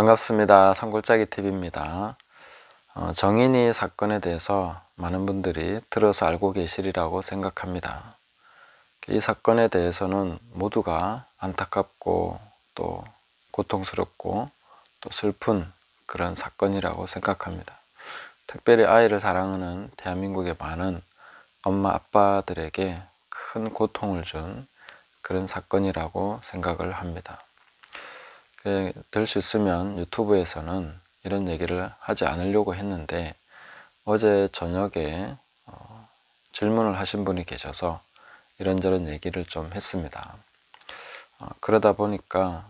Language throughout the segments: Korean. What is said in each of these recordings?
반갑습니다. 산골짜기 TV입니다. 정인이 사건에 대해서 많은 분들이 들어서 알고 계시리라고 생각합니다. 이 사건에 대해서는 모두가 안타깝고 또 고통스럽고 또 슬픈 그런 사건이라고 생각합니다. 특별히 아이를 사랑하는 대한민국의 많은 엄마 아빠들에게 큰 고통을 준 그런 사건이라고 생각을 합니다. 될 수 있으면 유튜브에서는 이런 얘기를 하지 않으려고 했는데 어제 저녁에 질문을 하신 분이 계셔서 이런저런 얘기를 좀 했습니다. 그러다 보니까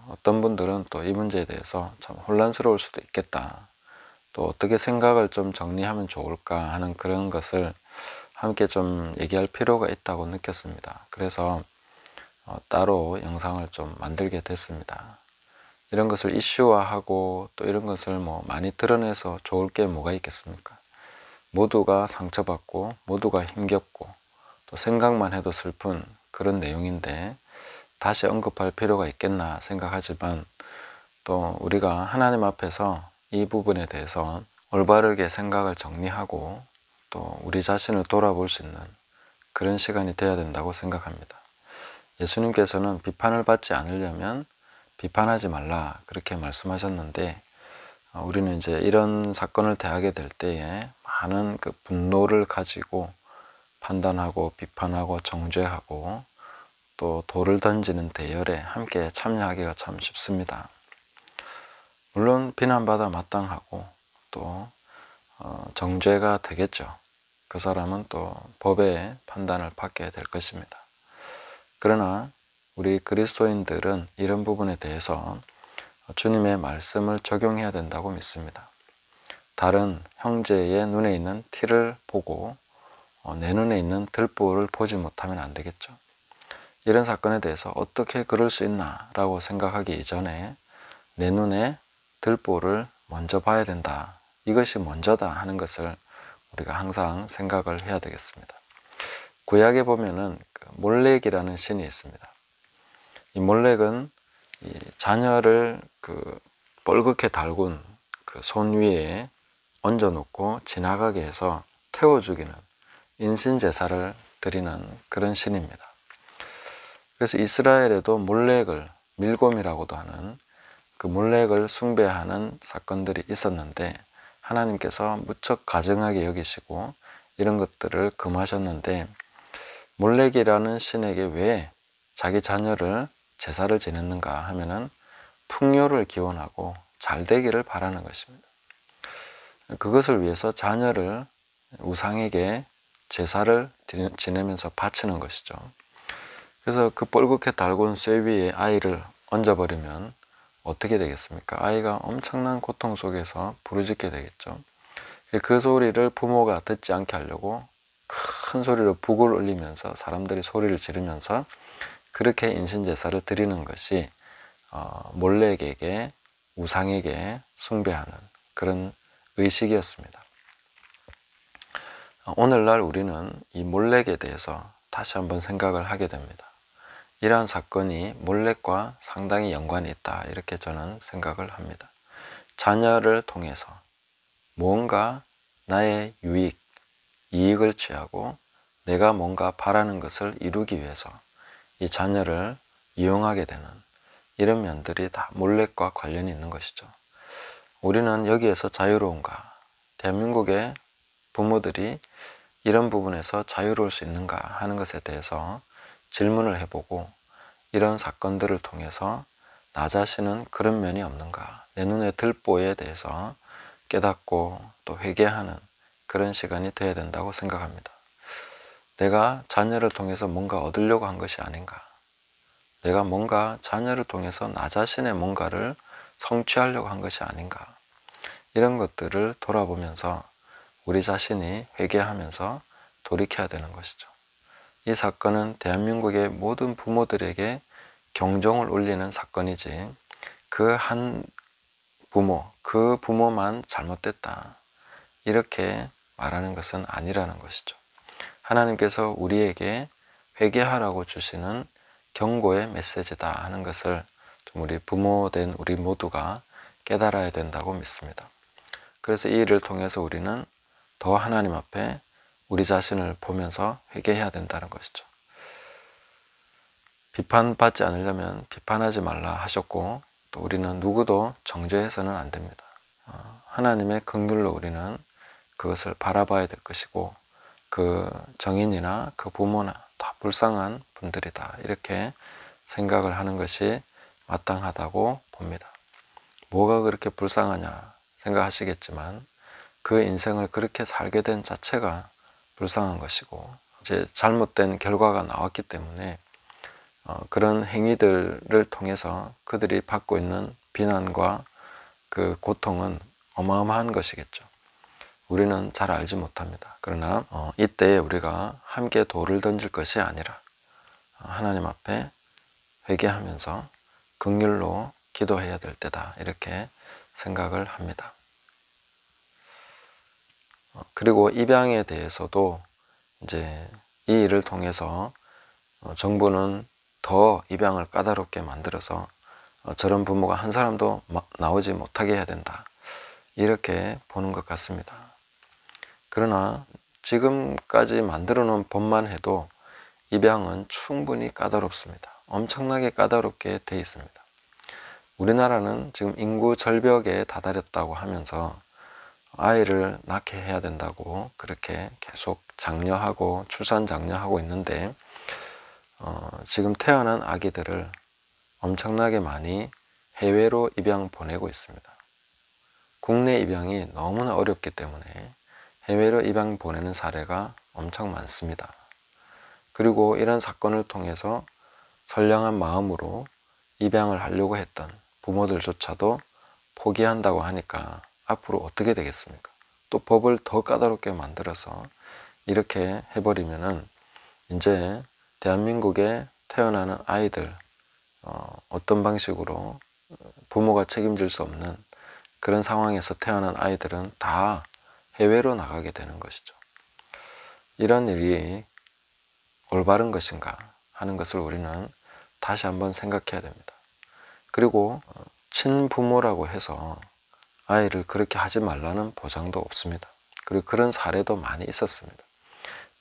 어떤 분들은 또 이 문제에 대해서 참 혼란스러울 수도 있겠다, 또 어떻게 생각을 좀 정리하면 좋을까 하는 그런 것을 함께 좀 얘기할 필요가 있다고 느꼈습니다. 그래서 따로 영상을 좀 만들게 됐습니다. 이런 것을 이슈화하고 또 이런 것을 많이 드러내서 좋을 게 뭐가 있겠습니까? 모두가 상처받고 모두가 힘겹고 또 생각만 해도 슬픈 그런 내용인데 다시 언급할 필요가 있겠나 생각하지만, 또 우리가 하나님 앞에서 이 부분에 대해서 올바르게 생각을 정리하고 또 우리 자신을 돌아볼 수 있는 그런 시간이 되어야 된다고 생각합니다. 예수님께서는 비판을 받지 않으려면 비판하지 말라 그렇게 말씀하셨는데, 우리는 이제 이런 사건을 대하게 될 때에 많은 그 분노를 가지고 판단하고 비판하고 정죄하고 또 돌을 던지는 대열에 함께 참여하기가 참 쉽습니다. 물론 비난받아 마땅하고 또 정죄가 되겠죠. 그 사람은 또 법의 판단을 받게 될 것입니다. 그러나 우리 그리스도인들은 이런 부분에 대해서 주님의 말씀을 적용해야 된다고 믿습니다. 다른 형제의 눈에 있는 티를 보고 내 눈에 있는 들보를 보지 못하면 안 되겠죠. 이런 사건에 대해서 어떻게 그럴 수 있나 라고 생각하기 이전에 내 눈에 들보를 먼저 봐야 된다, 이것이 먼저다 하는 것을 우리가 항상 생각을 해야 되겠습니다. 구약에 보면은 몰렉이라는 신이 있습니다. 이 몰렉은 이 자녀를 뻘겋게 달군 그 손 위에 얹어놓고 지나가게 해서 태워 죽이는 인신제사를 드리는 그런 신입니다. 그래서 이스라엘에도 몰렉을, 밀곰이라고도 하는 그 몰렉을 숭배하는 사건들이 있었는데 하나님께서 무척 가증하게 여기시고 이런 것들을 금하셨는데, 몰렉이라는 신에게 왜 자기 자녀를 제사를 지냈는가 하면은 풍요를 기원하고 잘 되기를 바라는 것입니다. 그것을 위해서 자녀를 우상에게 제사를 지내면서 바치는 것이죠. 그래서 그 뻘겋게 달군 쇠 위에 아이를 얹어버리면 어떻게 되겠습니까? 아이가 엄청난 고통 속에서 부르짖게 되겠죠. 그 소리를 부모가 듣지 않게 하려고 큰 소리로 북을 울리면서 사람들이 소리를 지르면서 그렇게 인신제사를 드리는 것이 몰렉에게, 우상에게 숭배하는 그런 의식이었습니다. 오늘날 우리는 이 몰렉에 대해서 다시 한번 생각을 하게 됩니다. 이러한 사건이 몰렉과 상당히 연관이 있다, 이렇게 저는 생각을 합니다. 자녀를 통해서 무언가 나의 유익, 이익을 취하고 내가 뭔가 바라는 것을 이루기 위해서 이 자녀를 이용하게 되는 이런 면들이 다 몰렉과 관련이 있는 것이죠. 우리는 여기에서 자유로운가? 대한민국의 부모들이 이런 부분에서 자유로울 수 있는가 하는 것에 대해서 질문을 해보고, 이런 사건들을 통해서 나 자신은 그런 면이 없는가, 내 눈에 들보에 대해서 깨닫고 또 회개하는 그런 시간이 되어야 된다고 생각합니다. 내가 자녀를 통해서 뭔가 얻으려고 한 것이 아닌가, 내가 뭔가 자녀를 통해서 나 자신의 뭔가를 성취하려고 한 것이 아닌가, 이런 것들을 돌아보면서 우리 자신이 회개하면서 돌이켜야 되는 것이죠. 이 사건은 대한민국의 모든 부모들에게 경종을 울리는 사건이지 그 한 부모, 그 부모만 잘못됐다 이렇게 말하는 것은 아니라는 것이죠. 하나님께서 우리에게 회개하라고 주시는 경고의 메시지다 하는 것을 좀 우리 부모된 우리 모두가 깨달아야 된다고 믿습니다. 그래서 이 일을 통해서 우리는 더 하나님 앞에 우리 자신을 보면서 회개해야 된다는 것이죠. 비판받지 않으려면 비판하지 말라 하셨고, 또 우리는 누구도 정죄해서는 안 됩니다. 하나님의 긍휼로 우리는 그것을 바라봐야 될 것이고, 그 정인이나 그 부모나 다 불쌍한 분들이다, 이렇게 생각을 하는 것이 마땅하다고 봅니다. 뭐가 그렇게 불쌍하냐 생각하시겠지만, 그 인생을 그렇게 살게 된 자체가 불쌍한 것이고, 이제 잘못된 결과가 나왔기 때문에 그런 행위들을 통해서 그들이 받고 있는 비난과 그 고통은 어마어마한 것이겠죠. 우리는 잘 알지 못합니다. 그러나 이때에 우리가 함께 돌을 던질 것이 아니라 하나님 앞에 회개하면서 긍휼로 기도해야 될 때다, 이렇게 생각을 합니다. 그리고 입양에 대해서도 이제 이 일을 통해서 정부는 더 입양을 까다롭게 만들어서 저런 부모가 한 사람도 나오지 못하게 해야 된다, 이렇게 보는 것 같습니다. 그러나 지금까지 만들어 놓은 법만 해도 입양은 충분히 까다롭습니다. 엄청나게 까다롭게 돼 있습니다. 우리나라는 지금 인구 절벽에 다다렸다고 하면서 아이를 낳게 해야 된다고 그렇게 계속 장려하고 출산 장려하고 있는데, 지금 태어난 아기들을 엄청나게 많이 해외로 입양 보내고 있습니다. 국내 입양이 너무나 어렵기 때문에 해외로 입양 보내는 사례가 엄청 많습니다. 그리고 이런 사건을 통해서 선량한 마음으로 입양을 하려고 했던 부모들조차도 포기한다고 하니까 앞으로 어떻게 되겠습니까? 또 법을 더 까다롭게 만들어서 이렇게 해버리면은 이제 대한민국에 태어나는 아이들, 어떤 방식으로 부모가 책임질 수 없는 그런 상황에서 태어난 아이들은 다 해외로 나가게 되는 것이죠. 이런 일이 올바른 것인가 하는 것을 우리는 다시 한번 생각해야 됩니다. 그리고 친부모라고 해서 아이를 그렇게 하지 말라는 보장도 없습니다. 그리고 그런 사례도 많이 있었습니다.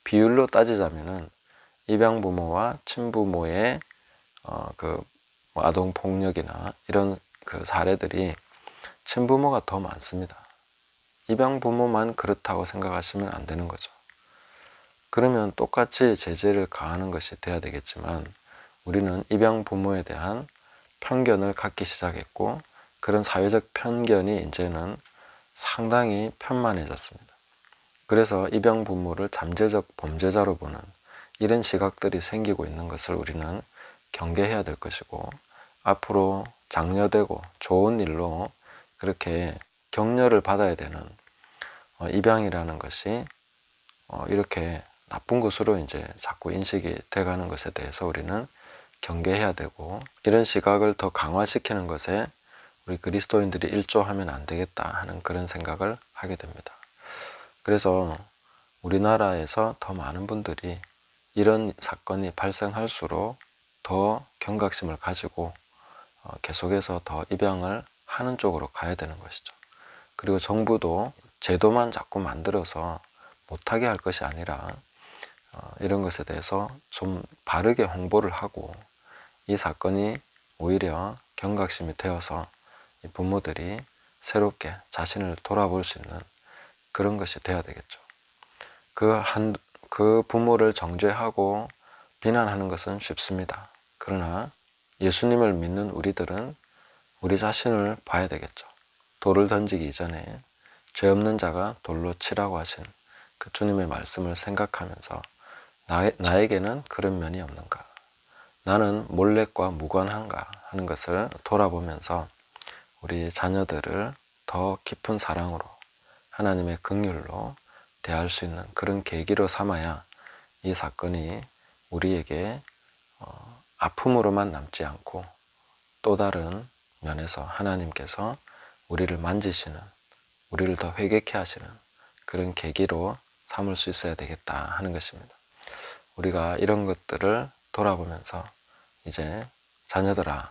비율로 따지자면은 입양 부모와 친부모의 그 아동 폭력이나 이런 그 사례들이 친부모가 더 많습니다. 입양 부모만 그렇다고 생각하시면 안 되는 거죠. 그러면 똑같이 제재를 가하는 것이 돼야 되겠지만, 우리는 입양 부모에 대한 편견을 갖기 시작했고, 그런 사회적 편견이 이제는 상당히 편만해졌습니다. 그래서 입양 부모를 잠재적 범죄자로 보는 이런 시각들이 생기고 있는 것을 우리는 경계해야 될 것이고, 앞으로 장려되고 좋은 일로 그렇게 격려를 받아야 되는 입양이라는 것이 이렇게 나쁜 것으로 이제 자꾸 인식이 돼가는 것에 대해서 우리는 경계해야 되고, 이런 시각을 더 강화시키는 것에 우리 그리스도인들이 일조하면 안 되겠다 하는 그런 생각을 하게 됩니다. 그래서 우리나라에서 더 많은 분들이 이런 사건이 발생할수록 더 경각심을 가지고 계속해서 더 입양을 하는 쪽으로 가야 되는 것이죠. 그리고 정부도 제도만 자꾸 만들어서 못하게 할 것이 아니라 이런 것에 대해서 좀 바르게 홍보를 하고, 이 사건이 오히려 경각심이 되어서 이 부모들이 새롭게 자신을 돌아볼 수 있는 그런 것이 돼야 되겠죠. 그 부모를 정죄하고 비난하는 것은 쉽습니다. 그러나 예수님을 믿는 우리들은 우리 자신을 봐야 되겠죠. 돌을 던지기 이전에 죄 없는 자가 돌로 치라고 하신 그 주님의 말씀을 생각하면서 나에게는 그런 면이 없는가? 나는 몰래과 무관한가? 하는 것을 돌아보면서 우리 자녀들을 더 깊은 사랑으로, 하나님의 긍휼로 대할 수 있는 그런 계기로 삼아야 이 사건이 우리에게 아픔으로만 남지 않고 또 다른 면에서 하나님께서 우리를 만지시는, 우리를 더 회개케 하시는 그런 계기로 삼을 수 있어야 되겠다 하는 것입니다. 우리가 이런 것들을 돌아보면서 이제 자녀들아,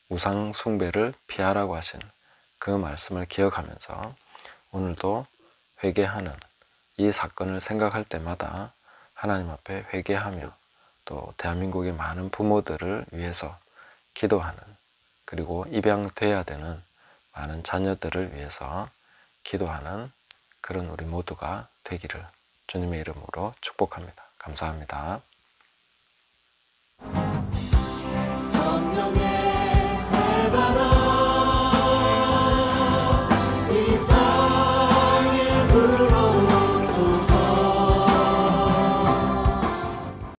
우상 숭배를 피하라고 하신 그 말씀을 기억하면서 오늘도 회개하는 이 사건을 생각할 때마다 하나님 앞에 회개하며 또 대한민국의 많은 부모들을 위해서 기도하는, 그리고 입양돼야 되는 많은 자녀들을 위해서 기도하는 그런 우리 모두가 되기를 주님의 이름으로 축복합니다. 감사합니다.